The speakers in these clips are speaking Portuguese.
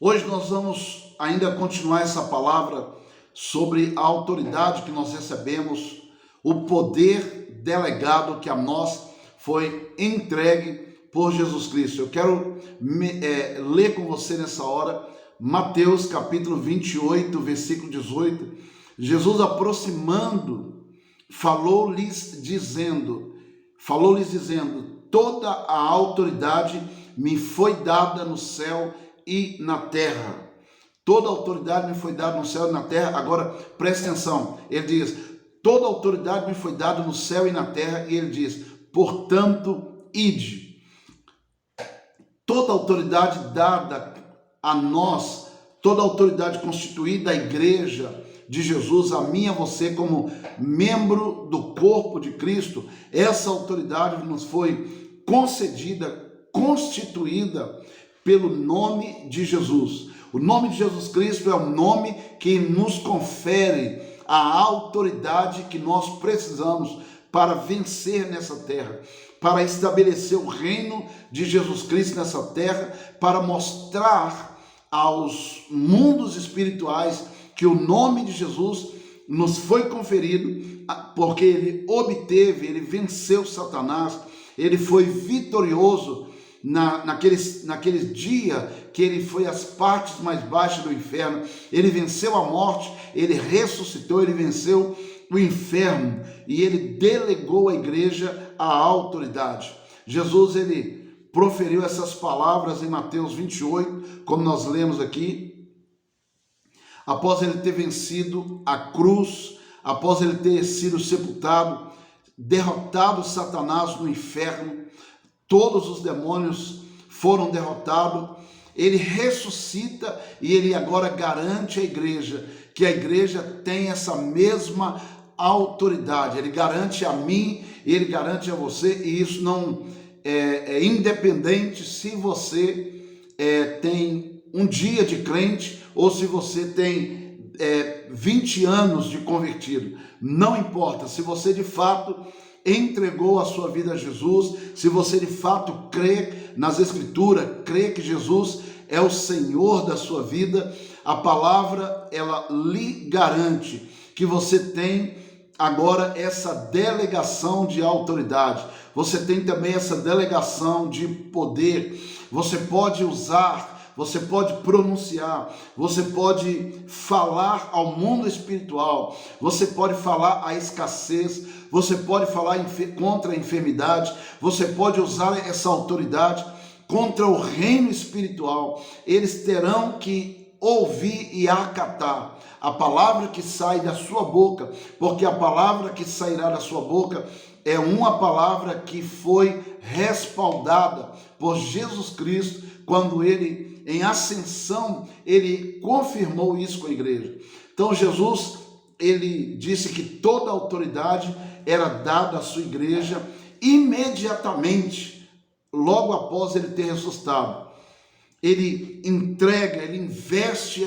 Hoje nós vamos ainda continuar essa palavra sobre a autoridade que nós recebemos, o poder delegado que a nós foi entregue por Jesus Cristo. Eu quero ler com você nessa hora Mateus capítulo 28, versículo 18. Jesus aproximando, falou-lhes dizendo, toda a autoridade me foi dada no céu e na terra. Toda a autoridade me foi dada no céu e na terra. Agora, preste atenção. Ele diz, toda a autoridade me foi dada no céu e na terra. E ele diz, portanto, ide. Toda a autoridade dada a nós, toda a autoridade constituída à igreja de Jesus, a mim e a você como membro do corpo de Cristo, essa autoridade nos foi concedida, constituída pelo nome de Jesus. O nome de Jesus Cristo é o nome que nos confere a autoridade que nós precisamos para vencer nessa terra, para estabelecer o reino de Jesus Cristo nessa terra, para mostrar aos mundos espirituais que o nome de Jesus nos foi conferido, porque ele venceu Satanás, ele foi vitorioso naquele dia que ele foi às partes mais baixas do inferno. Ele venceu a morte, ele ressuscitou, ele venceu o inferno e ele delegou à igreja a autoridade. Jesus, ele proferiu essas palavras em Mateus 28, como nós lemos aqui, após ele ter vencido a cruz, após ele ter sido sepultado, derrotado Satanás no inferno, todos os demônios foram derrotados, ele ressuscita e ele agora garante à igreja, que a igreja tem essa mesma autoridade. Ele garante a mim, ele garante a você, e isso não é independente se você tem um dia de crente ou se você tem 20 anos de convertido. Não importa, se você de fato entregou a sua vida a Jesus, se você de fato crê nas Escrituras, crê que Jesus é o Senhor da sua vida, a palavra ela lhe garante que você tem agora essa delegação de autoridade, você tem também essa delegação de poder, você pode usar, você pode pronunciar, você pode falar ao mundo espiritual, você pode falar à escassez, você pode falar contra a enfermidade, você pode usar essa autoridade contra o reino espiritual. Eles terão que ouvir e acatar a palavra que sai da sua boca, porque a palavra que sairá da sua boca é uma palavra que foi respaldada por Jesus Cristo, quando ele, em ascensão, ele confirmou isso com a igreja. Então Jesus, ele disse que toda a autoridade era dada à sua igreja imediatamente, logo após ele ter ressuscitado. Ele entrega, ele investe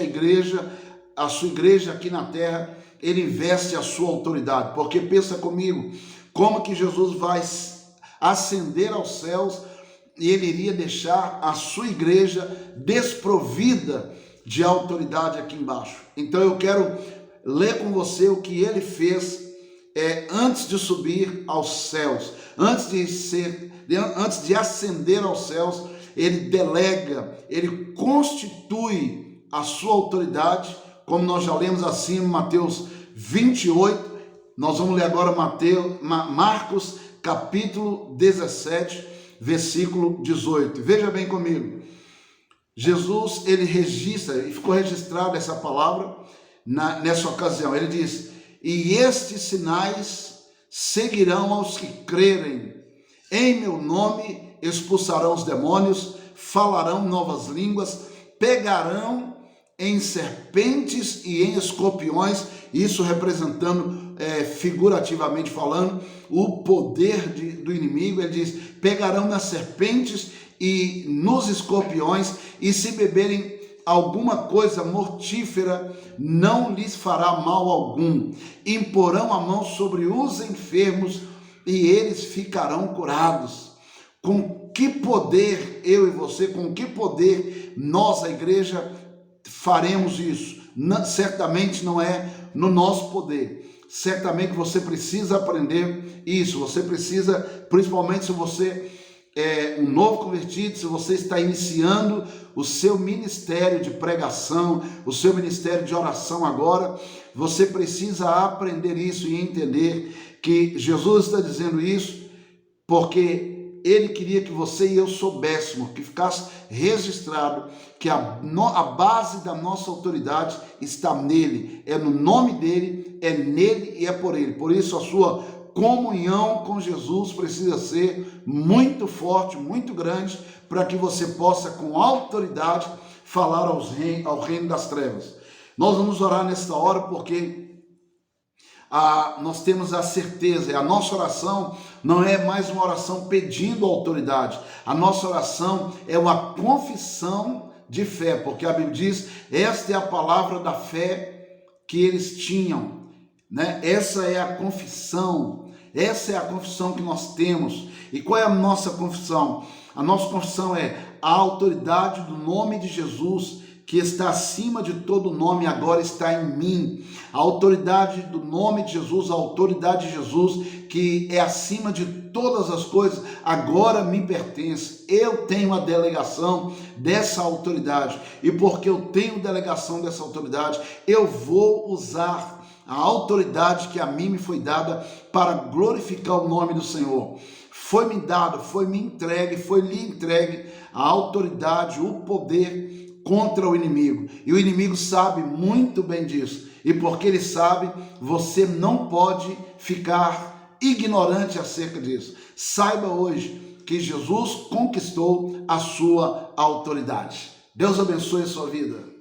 a sua igreja aqui na terra, ele investe a sua autoridade, porque pensa comigo, como que Jesus vai ascender aos céus e ele iria deixar a sua igreja desprovida de autoridade aqui embaixo? Então eu quero ler com você o que ele fez antes de subir aos céus, antes de ascender aos céus. Ele delega, ele constitui a sua autoridade, como nós já lemos assim em Mateus 28, nós vamos ler agora Marcos capítulo 17, versículo 18. Veja bem comigo, Jesus, ele registra, e ficou registrada essa palavra nessa ocasião, ele diz, e estes sinais seguirão aos que crerem, em meu nome expulsarão os demônios, falarão novas línguas, pegarão em serpentes e em escorpiões, isso representando, figurativamente falando, o poder do inimigo. Ele diz, pegarão nas serpentes e nos escorpiões, e se beberem alguma coisa mortífera, não lhes fará mal algum, imporão a mão sobre os enfermos, e eles ficarão curados. Com que poder eu e você, com que poder nós, a igreja, faremos isso? Certamente não é no nosso poder. Certamente você precisa aprender isso. Você precisa, principalmente se você é um novo convertido, se você está iniciando o seu ministério de pregação, o seu ministério de oração agora, você precisa aprender isso e entender que Jesus está dizendo isso porque Ele queria que você e eu soubéssemos, que ficasse registrado que a base da nossa autoridade está nele, é no nome dele, é nele e é por ele. Por isso a sua comunhão com Jesus precisa ser muito forte, muito grande, para que você possa com autoridade falar ao reino das trevas. Nós vamos orar nesta hora porque nós temos a certeza, a nossa oração não é mais uma oração pedindo autoridade, a nossa oração é uma confissão de fé, porque a Bíblia diz, esta é a palavra da fé que eles tinham, né? Essa é a confissão que nós temos. E qual é a nossa confissão? A nossa confissão é a autoridade do nome de Jesus, que está acima de todo nome, agora está em mim. A autoridade do nome de Jesus, a autoridade de Jesus, que é acima de todas as coisas, agora me pertence. Eu tenho a delegação dessa autoridade. E porque eu tenho delegação dessa autoridade, eu vou usar a autoridade que a mim me foi dada para glorificar o nome do Senhor. Foi-me dado, foi-me entregue, foi-lhe entregue a autoridade, o poder contra o inimigo. E o inimigo sabe muito bem disso. E porque ele sabe, você não pode ficar ignorante acerca disso. Saiba hoje que Jesus conquistou a sua autoridade. Deus abençoe a sua vida.